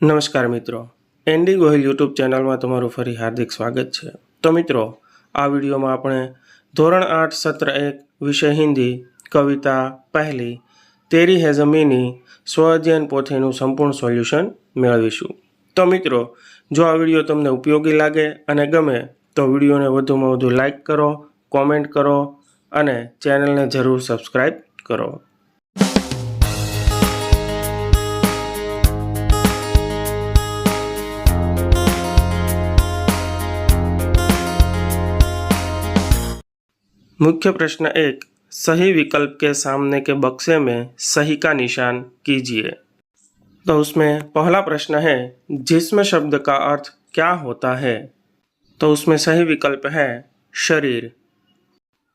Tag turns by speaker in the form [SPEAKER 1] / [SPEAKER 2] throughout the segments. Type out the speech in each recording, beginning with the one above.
[SPEAKER 1] નમસ્કાર મિત્રો, ND Gohil YouTube ચેનલમાં તમારું ફરી હાર્દિક સ્વાગત છે। તો મિત્રો, આ વિડીયોમાં આપણે ધોરણ 8 સત્ર 1 વિષય હિન્દી કવિતા પહેલી તેરી હે ઝમીની સ્વઅધ્યયન પોથીનું સંપૂર્ણ સોલ્યુશન મેળવીશું। તો મિત્રો, જો આ વિડીયો તમને ઉપયોગી લાગે અને ગમે તો વિડીયોને વધુમાં વધુ લાઇક કરો, કોમેન્ટ કરો અને ચેનલને જરૂર સબસ્ક્રાઈબ કરો। मुख्य प्रश्न 1, सही विकल्प के सामने के बक्से में सही का निशान कीजिए। तो उसमें पहला प्रश्न है, जिस्म शब्द का अर्थ क्या होता है? तो उसमें सही विकल्प है शरीर।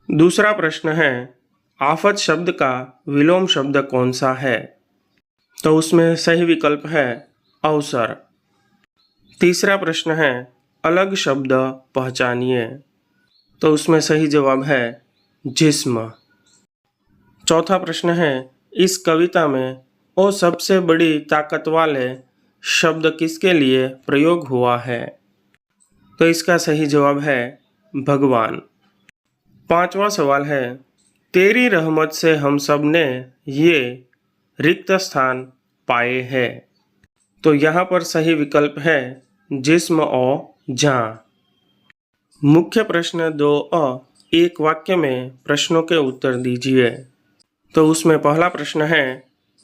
[SPEAKER 1] दूसरा प्रश्न है, आफत शब्द का विलोम शब्द कौन सा है? तो उसमें सही विकल्प है अवसर। तीसरा प्रश्न है, अलग शब्द पहचानिए। तो उसमें सही जवाब है जिस्म। चौथा प्रश्न है, इस कविता में वो सबसे बड़ी ताकत वाले शब्द किसके लिए प्रयोग हुआ है? तो इसका सही जवाब है भगवान। पांचवा सवाल है, तेरी रहमत से हम सब ने ये रिक्त स्थान पाए हैं। तो यहाँ पर सही विकल्प है जिस्म और जहाँ। मुख्य प्रश्न 2 एक वाक्य में प्रश्नों के उत्तर दीजिए। तो उसमें पहला प्रश्न है,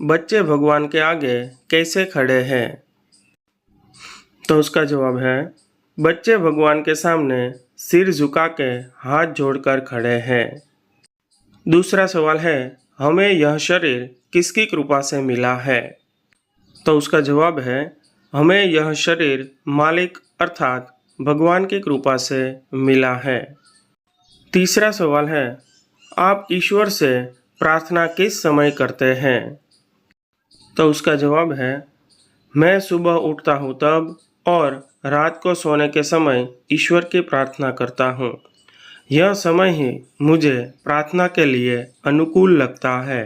[SPEAKER 1] बच्चे भगवान के आगे कैसे खड़े हैं? तो उसका जवाब है, बच्चे भगवान के सामने सिर झुका के हाथ जोड़कर खड़े हैं। दूसरा सवाल है, हमें यह शरीर किसकी कृपा से मिला है? तो उसका जवाब है, हमें यह शरीर मालिक अर्थात भगवान की कृपा से मिला है। तीसरा सवाल है, आप ईश्वर से प्रार्थना किस समय करते हैं? तो उसका जवाब है, मैं सुबह उठता हूँ तब और रात को सोने के समय ईश्वर की प्रार्थना करता हूँ। यह समय ही मुझे प्रार्थना के लिए अनुकूल लगता है।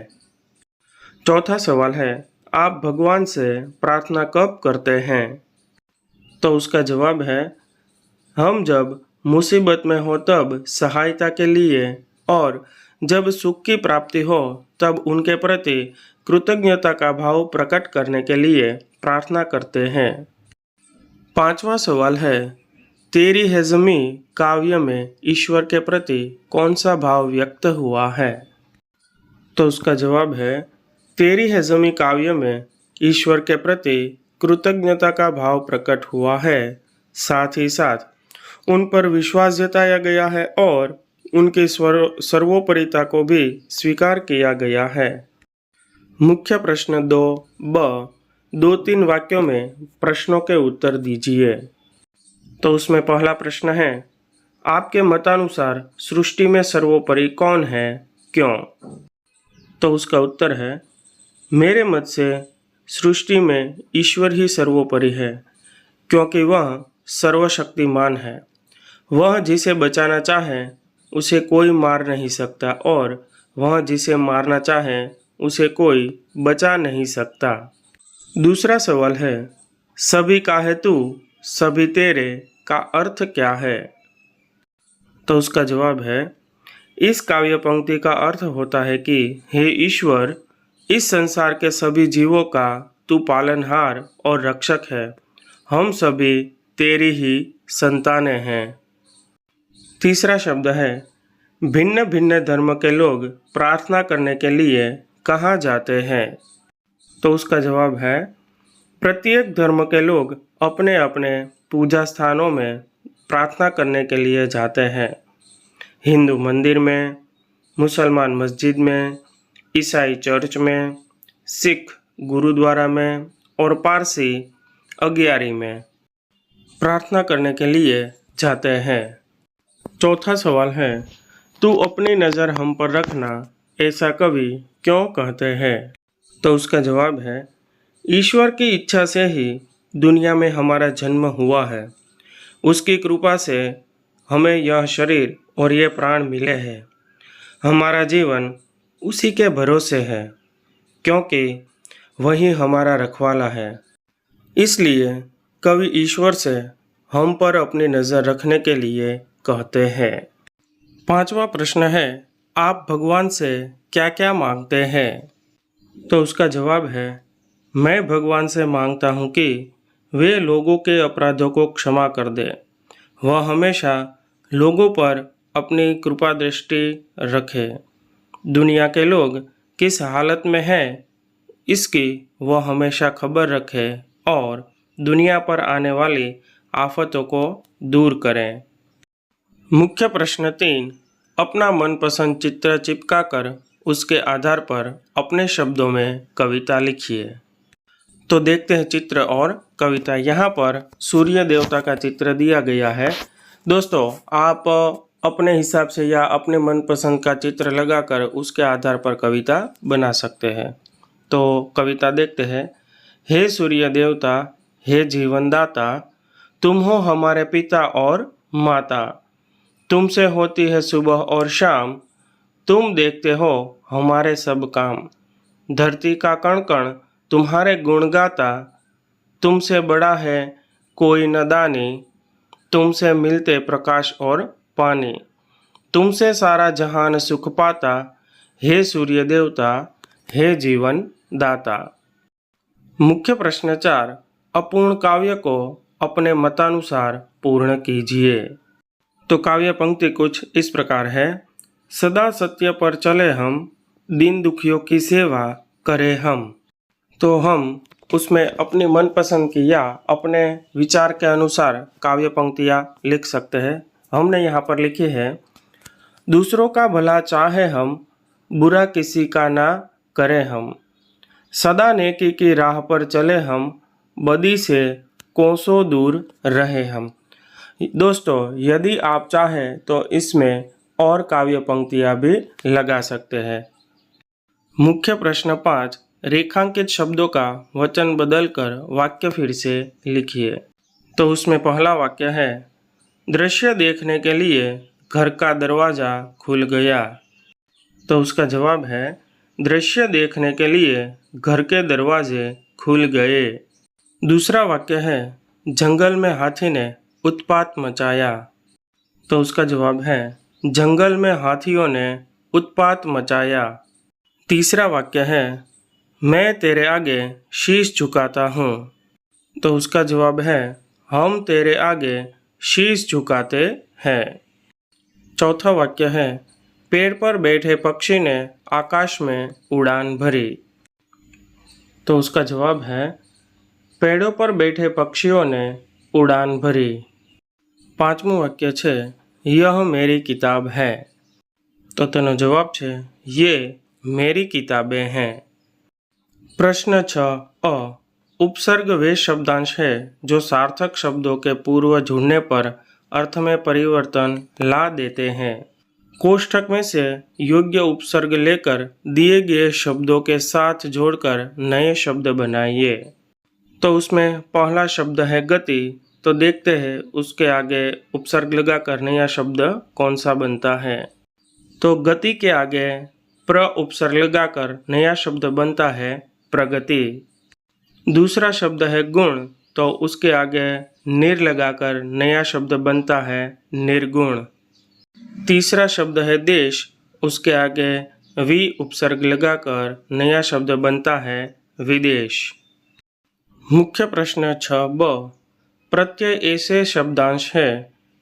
[SPEAKER 1] चौथा सवाल है, आप भगवान से प्रार्थना कब करते हैं? तो उसका जवाब है, हम जब मुसीबत में हो तब सहायता के लिए और जब सुख की प्राप्ति हो तब उनके प्रति कृतज्ञता का भाव प्रकट करने के लिए प्रार्थना करते हैं। पांचवा सवाल है, तेरी है ज़मी काव्य में ईश्वर के प्रति कौन सा भाव व्यक्त हुआ है? तो उसका जवाब है, तेरी है ज़मी काव्य में ईश्वर के प्रति कृतज्ञता का भाव प्रकट हुआ है। साथ ही साथ उन पर विश्वास जताया गया है और उनकी सर्वोपरिता को भी स्वीकार किया गया है। मुख्य प्रश्न 2 2-3 वाक्यों में प्रश्नों के उत्तर दीजिए। तो उसमें पहला प्रश्न है, आपके मतानुसार सृष्टि में सर्वोपरि कौन है, क्यों? तो उसका उत्तर है, मेरे मत से सृष्टि में ईश्वर ही सर्वोपरि है, क्योंकि वह सर्वशक्तिमान है। वह जिसे बचाना चाहे उसे कोई मार नहीं सकता और वह जिसे मारना चाहे उसे कोई बचा नहीं सकता। दूसरा सवाल है, सभी का है तू सभी तेरे का अर्थ क्या है? तो उसका जवाब है, इस काव्य पंक्ति का अर्थ होता है कि हे ईश्वर, इस संसार के सभी जीवों का तू पालनहार और रक्षक है। हम सभी तेरी ही संतानें हैं। तीसरा शब्द है, भिन्न भिन्न धर्म के लोग प्रार्थना करने के लिए कहाँ जाते हैं? तो उसका जवाब है, प्रत्येक धर्म के लोग अपने अपने पूजा स्थानों में प्रार्थना करने के लिए जाते हैं। हिंदू मंदिर में, मुसलमान मस्जिद में, ईसाई चर्च में, सिख गुरुद्वारा में और पारसी अगियारी में प्रार्थना करने के लिए जाते हैं। चौथा सवाल है, तू अपनी नज़र हम पर रखना ऐसा कवि क्यों कहते हैं? तो उसका जवाब है, ईश्वर की इच्छा से ही दुनिया में हमारा जन्म हुआ है। उसकी कृपा से हमें यह शरीर और ये प्राण मिले हैं। हमारा जीवन उसी के भरोसे है, क्योंकि वही हमारा रखवाला है। इसलिए कवि ईश्वर से हम पर अपनी नज़र रखने के लिए कहते हैं। 5वां प्रश्न है, आप भगवान से क्या क्या मांगते हैं? तो उसका जवाब है, मैं भगवान से मांगता हूँ कि वे लोगों के अपराधों को क्षमा कर दे। वह हमेशा लोगों पर अपनी कृपा दृष्टि रखे। दुनिया के लोग किस हालत में हैं इसकी वह हमेशा खबर रखे और दुनिया पर आने वाली आफतों को दूर करें। मुख्य प्रश्न 3, अपना मनपसंद चित्र चिपका कर उसके आधार पर अपने शब्दों में कविता लिखिए। तो देखते हैं चित्र और कविता। यहाँ पर सूर्य देवता का चित्र दिया गया है। दोस्तों, आप अपने हिसाब से या अपने मनपसंद का चित्र लगाकर उसके आधार पर कविता बना सकते हैं। तो कविता देखते हैं। हे सूर्य देवता, हे जीवनदाता, तुम हो हमारे पिता और माता। तुमसे होती है सुबह और शाम, तुम देखते हो हमारे सब काम। धरती का कण कण तुम्हारे गुण गाता, तुमसे बड़ा है कोई न दानी। तुमसे मिलते प्रकाश और पानी, तुमसे सारा जहान सुख पाता। हे सूर्य देवता, हे जीवन दाता। मुख्य प्रश्न 4, अपूर्ण काव्य को अपने मतानुसार पूर्ण कीजिए। तो काव्य पंक्ति कुछ इस प्रकार है। सदा सत्य पर चले हम, दीन दुखियों की सेवा करें हम। तो हम उसमें अपनी मनपसंद की या अपने विचार के अनुसार काव्य पंक्तियाँ लिख सकते हैं। हमने यहाँ पर लिखी है, दूसरों का भला चाहे हम, बुरा किसी का ना करें हम। सदा नेकी की राह पर चले हम, बदी से कोसों दूर रहे हम। दोस्तों, यदि आप चाहें तो इसमें और काव्य पंक्तियाँ भी लगा सकते हैं। मुख्य प्रश्न 5, रेखांकित शब्दों का वचन बदलकर वाक्य फिर से लिखिए। तो उसमें पहला वाक्य है, दृश्य देखने के लिए घर का दरवाज़ा खुल गया। तो उसका जवाब है, दृश्य देखने के लिए घर के दरवाजे खुल गए। दूसरा वाक्य है, जंगल में हाथी ने उत्पात मचाया। तो उसका जवाब है, जंगल में हाथियों ने उत्पात मचाया। तीसरा वाक्य है, मैं तेरे आगे शीश झुकाता हूँ। तो उसका जवाब है, हम तेरे आगे शीश झुकाते हैं। चौथा वाक्य है, पेड़ पर बैठे पक्षी ने आकाश में उड़ान भरी। तो उसका जवाब है, पेड़ों पर बैठे पक्षियों ने उड़ान भरी। પાંચમું વાક્ય છે, यह मेरी किताब है। तो તેનો જવાબ છે, ये मेरी किताबें हैं। प्रश्न 6 अ, उपसर्ग वे शब्दांश है जो सार्थक शब्दों के पूर्व जुड़ने पर अर्थ में परिवर्तन ला देते हैं। कोष्ठक में से योग्य उपसर्ग लेकर दिए गए शब्दों के साथ जोड़कर नए शब्द बनाइए। तो उसमें पहला शब्द है गति। तो देखते हैं उसके आगे उपसर्ग लगाकर नया शब्द कौन सा बनता है। तो गति के आगे प्र उपसर्ग लगाकर नया शब्द बनता है प्रगति। दूसरा शब्द है गुण। तो उसके आगे निर लगाकर नया शब्द बनता है निर्गुण। तीसरा शब्द है देश। उसके आगे वि उपसर्ग लगाकर नया शब्द बनता है विदेश। मुख्य प्रश्न 6ब, प्रत्यय ऐसे शब्दांश है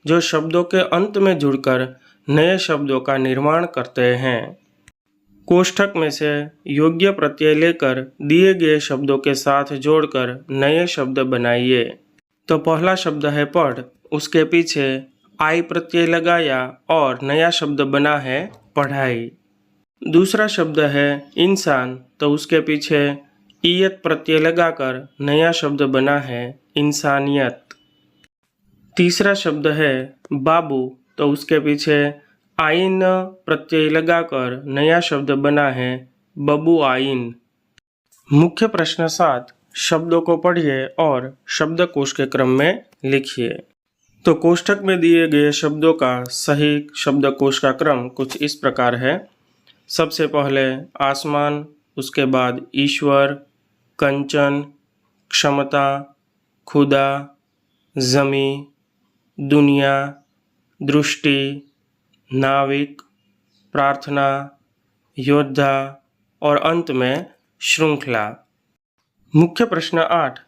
[SPEAKER 1] जो शब्दों के अंत में जुड़कर नए शब्दों का निर्माण करते हैं। कोष्ठक में से योग्य प्रत्यय लेकर दिए गए शब्दों के साथ जोड़कर नए शब्द बनाइए। तो पहला शब्द है पढ़, उसके पीछे आई प्रत्यय लगाया और नया शब्द बना है पढ़ाई। दूसरा शब्द है इंसान। तो उसके पीछे ईयत प्रत्यय लगाकर नया शब्द बना है इंसानियत। तीसरा शब्द है बाबू। तो उसके पीछे आइन प्रत्यय लगाकर नया शब्द बना है बबू आइन। मुख्य प्रश्न 7, शब्दों को पढ़िए और शब्दकोश के क्रम में लिखिए। तो कोष्ठक में दिए गए शब्दों का सही शब्दकोश का क्रम कुछ इस प्रकार है। सबसे पहले आसमान, उसके बाद ईश्वर, कंचन, क्षमता, खुदा, जमी, दुनिया, दृष्टि, नाविक, प्रार्थना, योद्धा और अंत में श्रृंखला। मुख्य प्रश्न 8,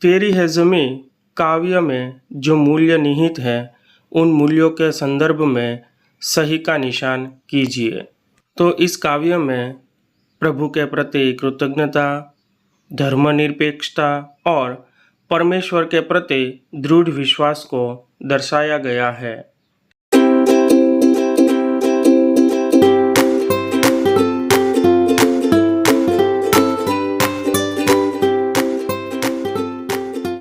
[SPEAKER 1] तेरी है ज़मीं काव्य में जो मूल्य निहित है उन मूल्यों के संदर्भ में सही का निशान कीजिए। तो इस काव्य में प्रभु के प्रति कृतज्ञता, धर्मनिरपेक्षता और परमेश्वर के प्रति दृढ़ विश्वास को दर्शाया गया है।